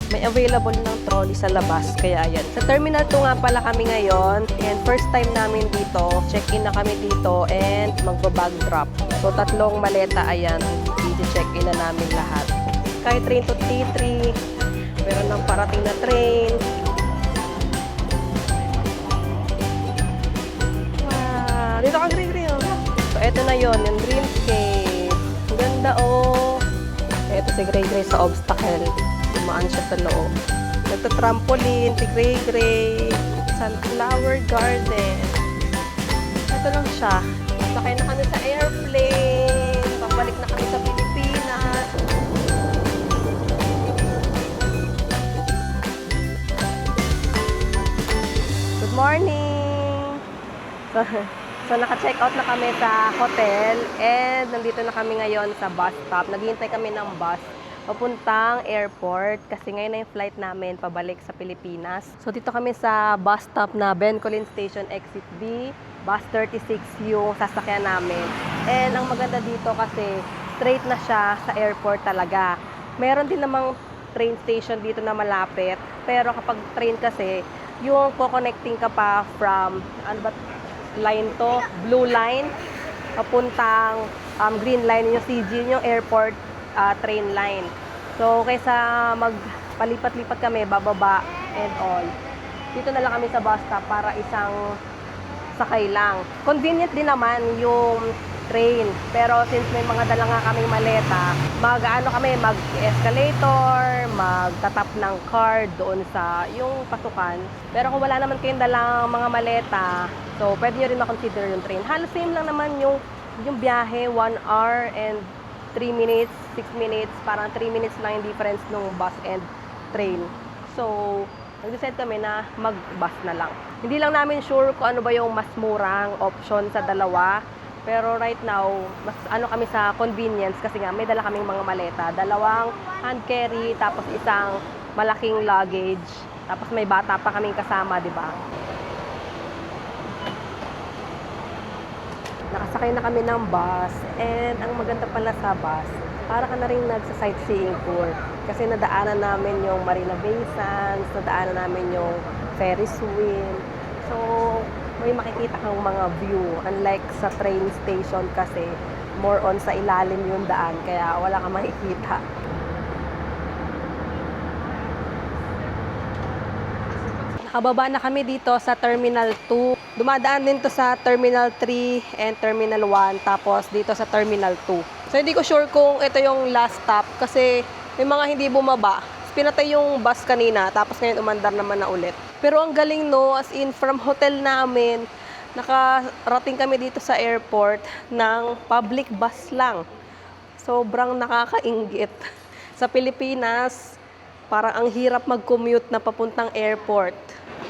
May available ng trolley sa labas, kaya ayan. Sa Terminal 2 nga pala kami ngayon, and first time namin dito, check-in na kami dito, and magba-bag drop. So, 3 maleta, ayan, i-check-in na namin lahat. Sky train to T3, meron ng parating na train. Wow, dito ka, Gri-Gri, oh. So, eto na yon yung Dreamscape. Ang ganda, oh. Eto si Gray-Gray sa obstacle. Dumaan siya sa loob. Nagta-trampoline, si Gray-Gray. Sunflower Garden. Ito lang siya. Sakay na kami sa airplane. Pabalik na kami sa Pilipinas. Good morning! So naka-check out na kami sa hotel and nandito na kami ngayon sa bus stop. Naghihintay kami ng bus papuntang airport kasi ngayon na yung flight namin pabalik sa Pilipinas. So dito kami sa bus stop na Bencolin Station Exit B, bus 36 yung sasakyan namin. And ang maganda dito kasi straight na siya sa airport talaga. Meron din namang train station dito na malapit, pero kapag train kasi yung co-connecting ka pa from ano ba line to, blue line papuntang green line, yung CG, yung airport train line. So kaysa magpalipat-lipat kami, bababa and all, dito na lang kami sa bus stop para isang sakay lang. Convenient din naman yung train, pero since may mga dala nga kaming maleta, mag-escalator, magtatap ng card doon sa yung pasukan. Pero kung wala naman kayong dalang mga maleta, so pwede nyo rin makonsider yung train. Halos same lang naman yung biyahe, 1 hour and 3 minutes, 6 minutes, parang 3 minutes lang yung difference ng bus and train. So, nag-decide kami na mag-bus na lang. Hindi lang namin sure kung ano ba yung mas murang option sa dalawa. Pero right now, mas ano kami sa convenience kasi nga may dala kaming mga maleta. 2 hand carry, tapos isang malaking luggage. Tapos may bata pa kaming kasama, di ba? Nakasakay na kami ng bus. And ang maganda pala sa bus, para ka na rin nagsa-sightseeing tour. Kasi nadaanan namin yung Marina Bay Sands, nadaanan namin yung Ferris wheel. So, may makikita kang mga view. Unlike sa train station kasi, more on sa ilalim yung daan. Kaya wala kang makikita. Nakababa na kami dito sa Terminal 2. Dumadaan din to sa Terminal 3 and Terminal 1. Tapos dito sa Terminal 2. So hindi ko sure kung ito yung last stop. Kasi may mga hindi bumaba. Pinatay yung bus kanina. Tapos ngayon umandar naman na ulit. Pero ang galing, no, as in from hotel namin, nakarating kami dito sa airport ng public bus lang. Sobrang nakakainggit. Sa Pilipinas, parang ang hirap mag-commute na papuntang airport.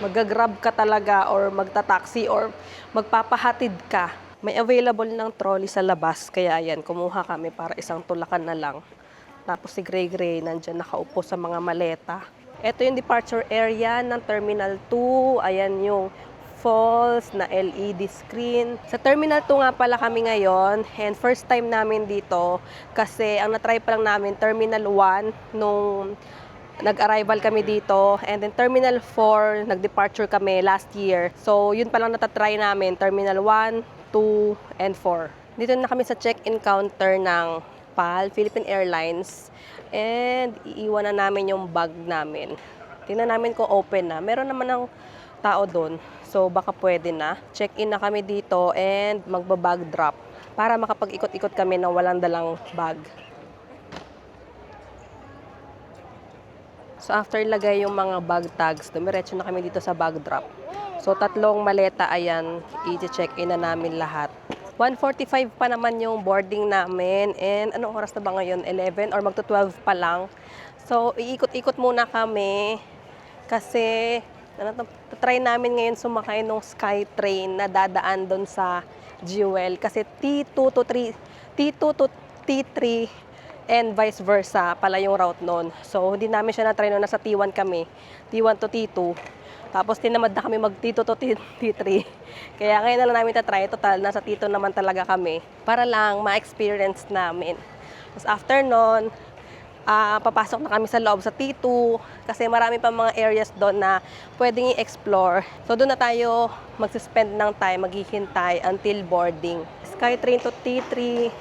Mag-grab ka talaga or magta-taxi or magpapahatid ka. May available ng trolley sa labas, kaya ayan, kumuha kami para isang tulakan na lang. Tapos si Gray-Gray nandyan nakaupo sa mga maleta. Ito yung departure area ng Terminal 2. Ayan yung falls na LED screen. Sa Terminal 2 nga pala kami ngayon. And first time namin dito kasi ang natry pa lang namin Terminal 1 nung nag-arrival kami dito. And then Terminal 4, nag-departure kami last year. So yun pa lang natatry namin. Terminal 1, 2, and 4. Dito na kami sa check-in counter ng PAL, Philippine Airlines. And iiwan na namin yung bag namin. Tingnan namin kung open na. Meron naman ng tao doon. So baka pwede na. Check-in na kami dito and magba-bag drop para makapag-ikot-ikot kami ng walang dalang bag. So after ilagay yung mga bag tags, dumiretso na kami dito sa bag drop. So 3 maleta, ayan, i-check-in na namin lahat. 1:45 pa naman yung boarding namin. And anong oras na ba ngayon? 11 or magto-12 pa lang. So, iikot-ikot muna kami. Kasi, try namin ngayon sumakay ng Sky Train na dadaan doon sa Jewel. Kasi T2 to T3 and vice versa pala yung route noon. So, hindi namin siya na-try noon. Nasa T1 kami. T1 to T2. Tapos tinamad na kami mag-T2 to T3. Kaya ngayon na lang namin tatry. Total, nasa T2 naman talaga kami. Para lang ma-experience namin. Tapos after nun, papasok na kami sa loob sa T2 kasi marami pa mga areas doon na pwedeng i-explore. So doon na tayo magsispend ng time, maghihintay until boarding. Skytrain to T3,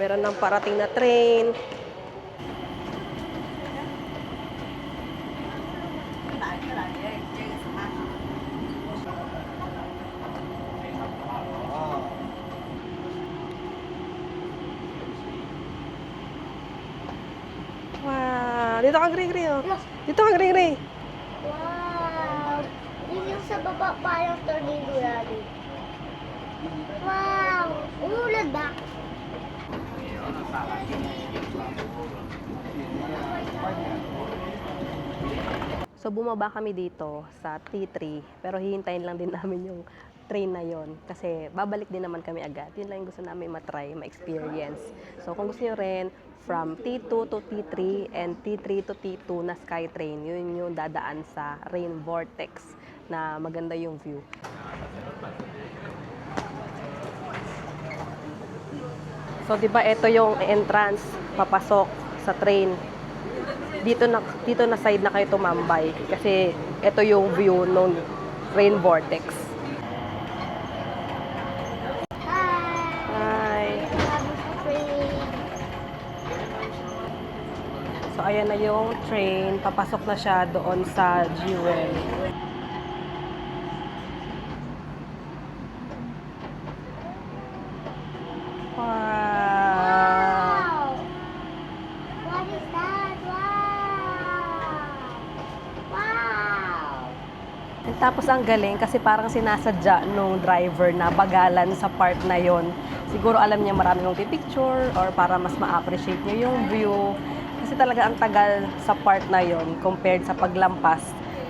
meron ng parating na train. Wow! Dito ka, Gray-Gray, oh. Dito ka, Gray-Gray. Wow! Yun yung sa baba parang tornado rally. Wow! Umulan ba? So bumaba kami dito sa T3 pero hihintayin lang din namin yung train na yon kasi babalik din naman kami agad. Yun lang yung gusto namin matry, ma-experience. So kung gusto nyo rin, from T2 to T3 and T3 to T2 na Skytrain, yun yung dadaan sa Rain Vortex na maganda yung view. So 'di ba ito yung entrance papasok sa train. Dito na side na kayo tumambay kasi ito yung view ng Rain Vortex. Hi. So ayan na yung train, papasok na siya doon sa Jewel. Wow! What is that? Wow! Wow! And tapos ang galing kasi parang sinasadya nung driver na bagalan sa part na yon. Siguro alam niya marami mong picture or para mas ma-appreciate niyo yung view. Kasi talaga ang tagal sa part na yon compared sa paglampas,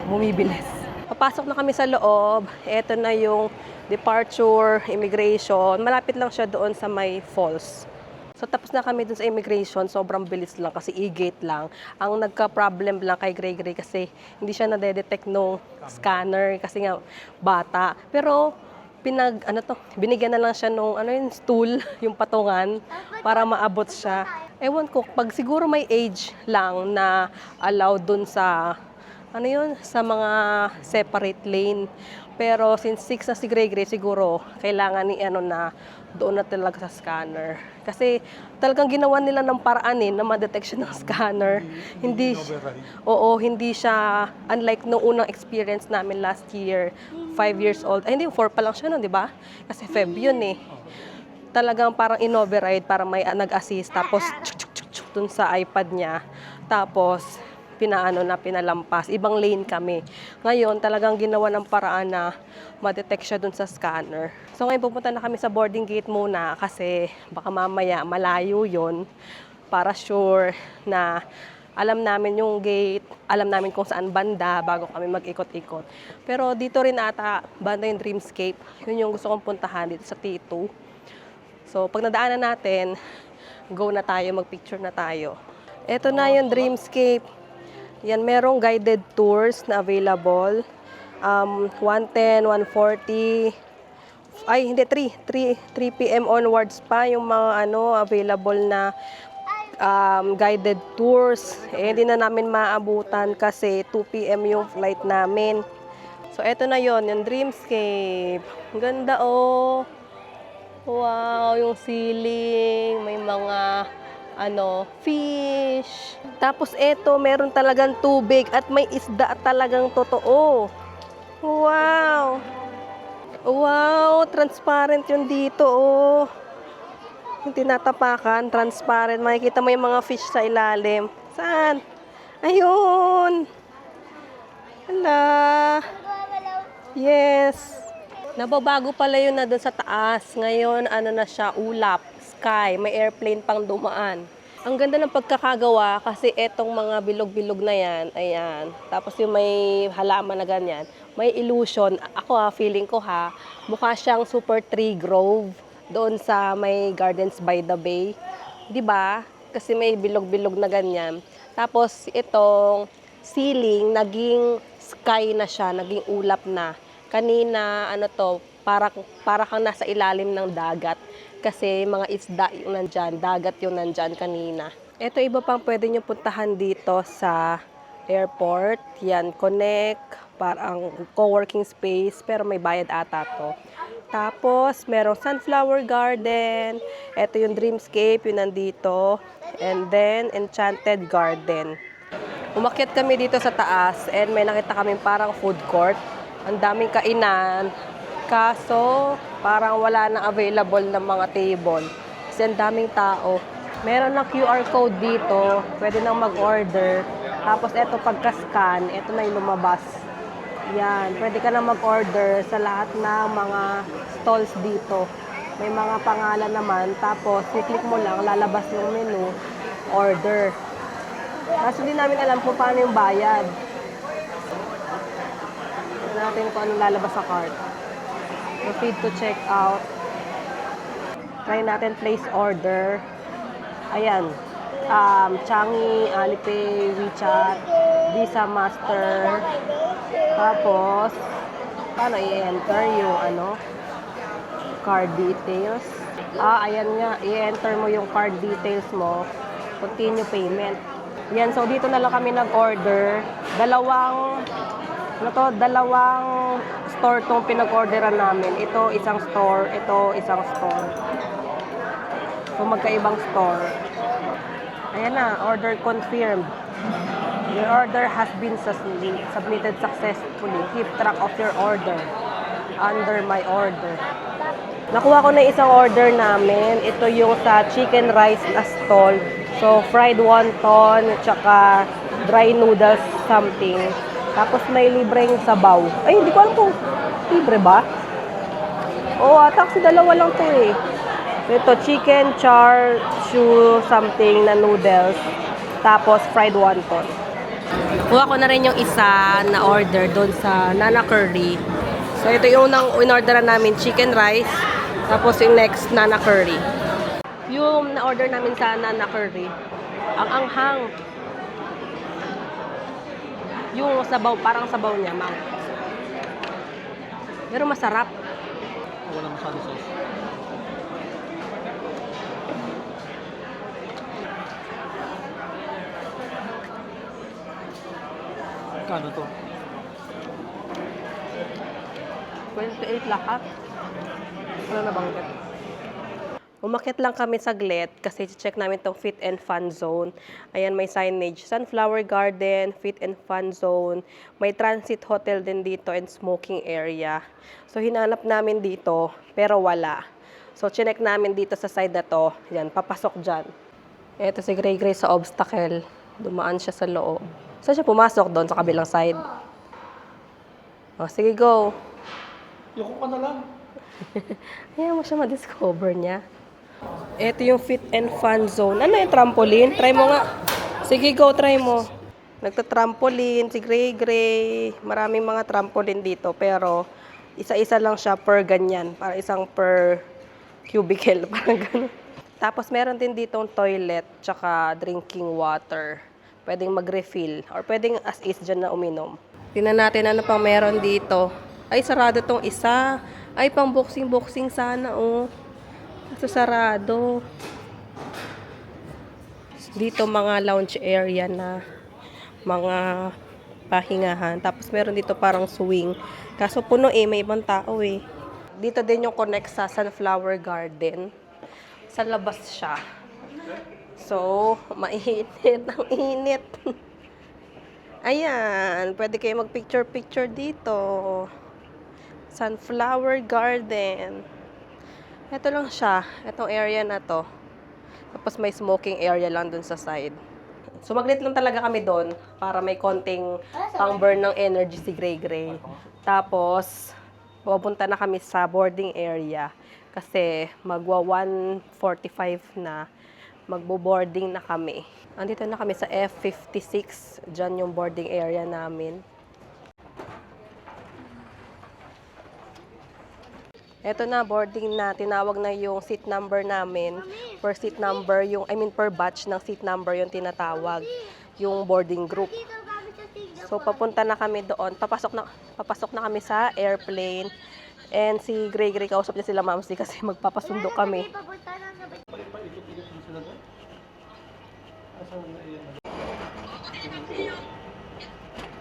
bumibilis. Papasok na kami sa loob. Ito na yung departure, immigration. Malapit lang siya doon sa may falls. So tapos na kami dun sa immigration, sobrang bilis lang kasi e-gate lang. Ang nagka-problem lang kay Gray kasi hindi siya nade-detect nung scanner kasi nga bata. Pero binigyan na lang siya nung stool, yung patungan para maabot siya. Ewan ko, pag siguro may age lang na allow dun sa sa mga separate lane. Pero since 6 na si Gray-Gray, siguro kailangan ni na doon na talaga sa scanner. Kasi talagang ginawa nila ng paraan na ma-detect siya ng scanner. Hindi siya, unlike nung unang experience namin last year, 5 years old. Ay, hindi, 4 pa lang siya nun, di ba? Kasi Feb yun Talagang parang in-override para may nag-assist. Tapos, dun sa iPad niya. Tapos, pinalampas. Ibang lane kami. Ngayon, talagang ginawa ng paraan na ma-detect siya dun sa scanner. So ngayon, pupunta na kami sa boarding gate muna kasi baka mamaya malayo yon para sure na alam namin yung gate, alam namin kung saan banda bago kami mag-ikot-ikot. Pero dito rin ata, banda yung Dreamscape. Yun yung gusto kong puntahan dito sa T2. So pag nadaanan natin, go na tayo, mag-picture na tayo. Ito na yung Dreamscape. Yan, merong guided tours na available. 110, 140. Ay, hindi, 3 p.m. onwards pa yung mga available na guided tours. Hindi na namin maabutan kasi 2 p.m. yung flight namin. So, eto na yon yung Dreamscape. Ang ganda, oh. Wow, yung ceiling. May mga fish. Tapos eto, meron talagang tubig at may isda talagang totoo. Wow! Wow, transparent yun dito, oh. Yung tinatapakan, transparent. Makikita mo yung mga fish sa ilalim. Saan? Ayun! Hala! Yes! Nababago pala yun na doon sa taas. Ngayon, na siya, ulap. Sky, may airplane pang dumaan. Ang ganda ng pagkakagawa kasi etong mga bilog-bilog na yan, ayan. Tapos yung may halaman na ganyan, may illusion. Ako feeling ko mukha siyang Super Tree Grove doon sa may Gardens by the Bay. 'Di ba? Kasi may bilog-bilog na ganyan. Tapos itong ceiling, naging sky na siya, naging ulap na. Kanina, para kang nasa ilalim ng dagat. Kasi mga isda yung nandyan, dagat yung nandyan kanina. Ito iba pang pwede nyo puntahan dito sa airport. Yan, Connect, parang co-working space, pero may bayad ata to. Tapos, merong Sunflower Garden. Ito yung Dreamscape, yun nandito. And then, Enchanted Garden. Umakyat kami dito sa taas and may nakita kaming parang food court. Ang daming kainan. Kaso, parang wala na available ng mga table. Kasi ang daming tao. Meron ng QR code dito. Pwede nang mag-order. Tapos, eto pagka-scan, eto na yung lumabas. Yan, pwede ka na mag-order sa lahat ng mga stalls dito. May mga pangalan naman. Tapos, i-click mo lang, lalabas yung menu, order. Kaso hindi namin alam kung paano yung bayad. Tignan natin kung anong lalabas sa cart. Proceed to check out. Try natin place order. Ayan. Changi, Alipay, WeChat, Visa, Master. Tapos, paano i-enter yung card details? Ayan nga. I-enter mo yung card details mo. Continue payment. Yan, so dito na lang kami nag-order. Dalawang store tong pinag-orderan namin. Ito isang store, ito isang store. So magkaibang store. Ayan na, order confirmed. Your order has been submitted successfully. Keep track of your order under my order. Nakuha ko na isang order namin. Ito yung sa chicken rice na stall. So, fried wonton, tsaka dry noodles something. Tapos may libreng sabaw. Ay, hindi ko alam kung libre ba? Oo, kasi dalawa lang to eh. Ito, chicken char siu something na noodles. Tapos fried wonton. Kuha ko na rin yung isa na order doon sa Nana Curry. So, ito yung unang in-orderan namin, chicken rice. Tapos yung next, Nana Curry. Yung na-order namin sa Nana Curry, ang anghang. Yung sabaw, parang sabaw niya, mang. Pero masarap. Wala masyado sauce. Kano to? 28 lahat. Ano na banggit? Umakyat lang kami saglit kasi check namin tong Fit and Fun Zone. Ayan, may signage. Sunflower Garden, Fit and Fun Zone. May transit hotel din dito and smoking area. So, hinanap namin dito, pero wala. So, chinek namin dito sa side na to. Yan, papasok dyan. Ito si Gray Gray sa obstacle. Dumaan siya sa loob. Saan siya pumasok? Doon sa kabilang side. Oh, sige, go. Yoko ka na lang. Ayaw mo siya ma-discover niya. Ito yung Fit and Fun Zone. Ano yung trampoline? Try mo nga. Sige, go, try mo. Nagta-trampoline, si Gray Gray. Maraming mga trampoline dito, pero isa-isa lang siya per ganyan. Para isang per cubicle, parang gano'n. Tapos meron din ditong toilet, tsaka drinking water. Pwedeng mag-refill, or pwedeng as is dyan na uminom. Tingnan natin ano pang meron dito. Ay, sarado tong isa. Ay, pang boxing-boxing sana, oh. Ito sarado. Dito mga lounge area na mga pahingahan. Tapos meron dito parang swing. Kaso puno eh, may ibang tao eh. Dito din yung connect sa Sunflower Garden. Sa labas siya. So, mainit. Ang init. Ayan, pwede kayo mag-picture-picture dito. Sunflower Garden. Ito lang siya. Itong area na to. Tapos may smoking area lang dun sa side. So maglit lang talaga kami doon para may konting pang-burn ng energy si Gray Gray. Tapos, pupunta na kami sa boarding area. Kasi magwa 1:45 na. Magbo-boarding na kami. Andito na kami sa F56. Diyan yung boarding area namin. Eto na, boarding na. Tinawag na yung seat number namin. Per seat number, per batch ng seat number yung tinatawag. Yung boarding group. So, papunta na kami doon. Papasok na kami sa airplane. And si Gray Gray, kausap niya sila Mamsi kasi magpapasundo kami. Ano na yun?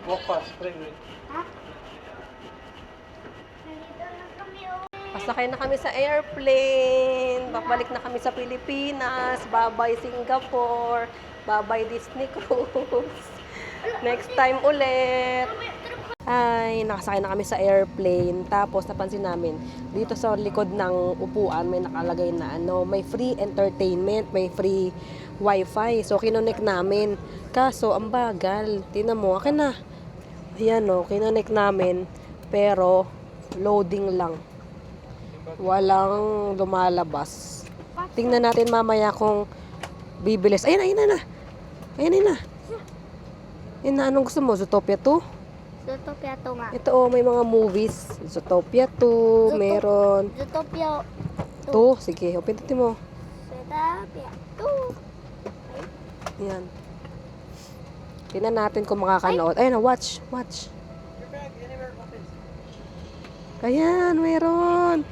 Walk fast, pray, wait. Ha? Nandito na kami uwi. Pasakay na kami sa airplane. Babalik na kami sa Pilipinas. Bye-bye Singapore. Bye-bye Disney Cruise. Next time ulit. Ay, nakasakay na kami sa airplane. Tapos napansin namin, dito sa likod ng upuan may nakalagay na may free entertainment, may free wifi. So, kinonek namin. Kaso, ang bagal. Tingnan mo, akin na. Ayan kinonek namin. Pero, loading lang. Walang lumalabas. Tingnan natin mamaya kung bibilis. Ayun na. Ayun na. Ayun na, anong gusto mo? Zootopia 2? Zootopia to nga. Ito may mga movies. Zootopia 2, meron. Zootopia 2, sige, pindutin mo. Zootopia 2. Ayan. Tingnan natin kung makakanood. Ayun na, watch. Ayan, meron.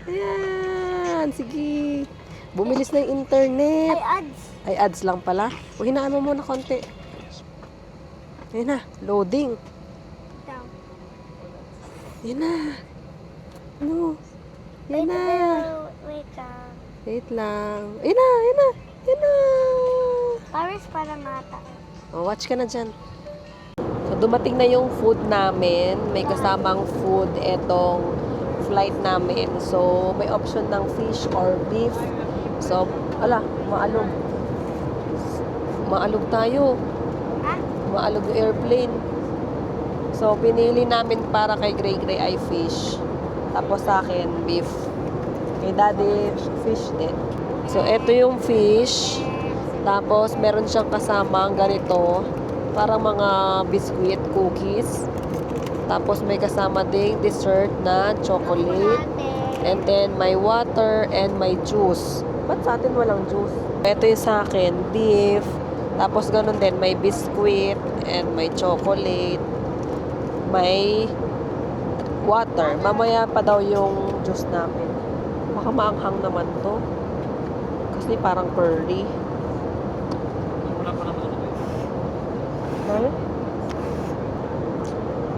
Ayan, sige. Bumilis na yung internet. Ay, ads lang pala. O, hinaan mo muna konti. Ayan na, loading. Yan na. Yan na. Wait lang. Wait lang. Yan na. Paris para mata. Watch ka na dyan. So, dumating na yung food namin. May kasamang food etong flight namin. So, may option ng fish or beef. So, maalog. Maalog tayo. Ha? Maalog yung airplane. So, pinili namin para kay Gray ay fish. Tapos sa akin, beef. Kay Daddy, fish din. So, eto yung fish. Tapos, meron siyang kasamang ganito. Parang mga biscuit, cookies. Tapos, may kasama ding dessert na chocolate. And then, may water and may juice. Ba't sa atin walang juice? Ito yung sa akin, beef. Tapos, ganun din, may biscuit and may chocolate. May water. Mamaya pa daw yung juice namin. Baka maanghang naman to. Kasi parang curry. Wala pa naman ako.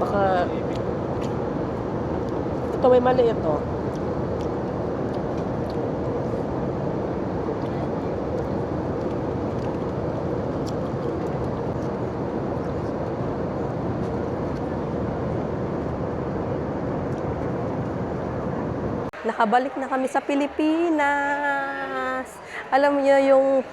Baka ito may maliit to. Nakabalik na kami sa Pilipinas. Alam niyo yung,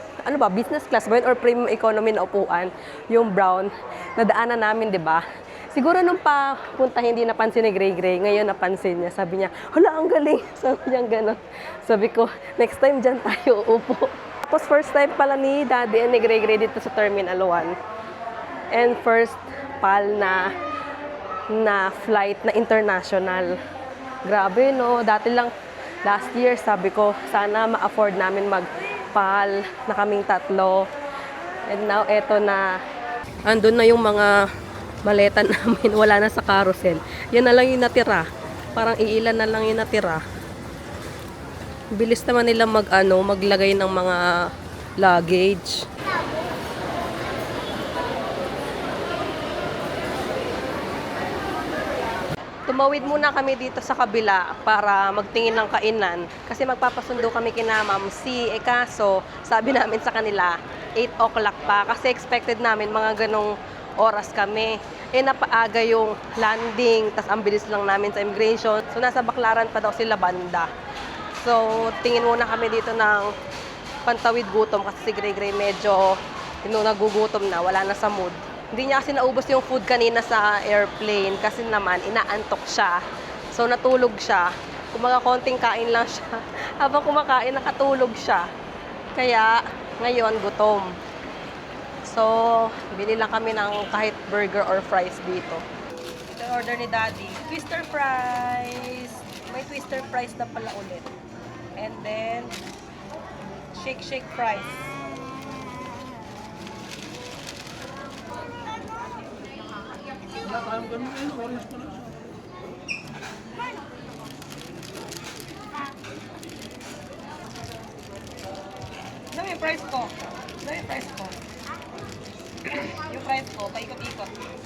business class ba yun or premium economy na upuan? Yung brown, nadaanan namin, di ba? Siguro nung papunta hindi napansin ni Gray, ngayon napansin niya. Sabi niya, hala, ang galing. Sabi niya gano'n. Sabi ko, next time dyan tayo upo. Tapos first time pala ni Daddy and ni Gray dito sa Terminal 1. And first PAL na flight na international. Grabe, no? Dati lang, last year, sabi ko, sana ma-afford namin mag-PAL na kaming tatlo. And now, eto na. Andun na yung mga maleta namin. Wala na sa carousel. Yan na lang yung natira. Parang iilan na lang yung natira. Bilis naman nila maglagay ng mga luggage. Tumawid muna kami dito sa kabila para magtingin ng kainan. Kasi magpapasundo kami kina Ma'am C. Kaso, sabi namin sa kanila, 8 o'clock pa. Kasi expected namin mga ganong oras kami. Napaaga yung landing. Tas ang bilis lang namin sa immigration. So, nasa Baclaran pa daw sila banda. So, tingin muna kami dito ng pantawid gutom. Kasi si Gray medyo nagugutom na. Wala na sa mood. Hindi niya kasi naubos yung food kanina sa airplane kasi naman inaantok siya. So natulog siya. Kumaga konting kain lang siya. Habang kumakain, nakatulog siya. Kaya ngayon gutom. So bili lang kami ng kahit burger or fries dito. Ito yung order ni Daddy. Twister fries. May twister fries na pala ulit. And then shake fries. Wala tayong ganun eh. Orange pa lang siya. Ano yung price ko? Ano yung price ko? paikot-ikot.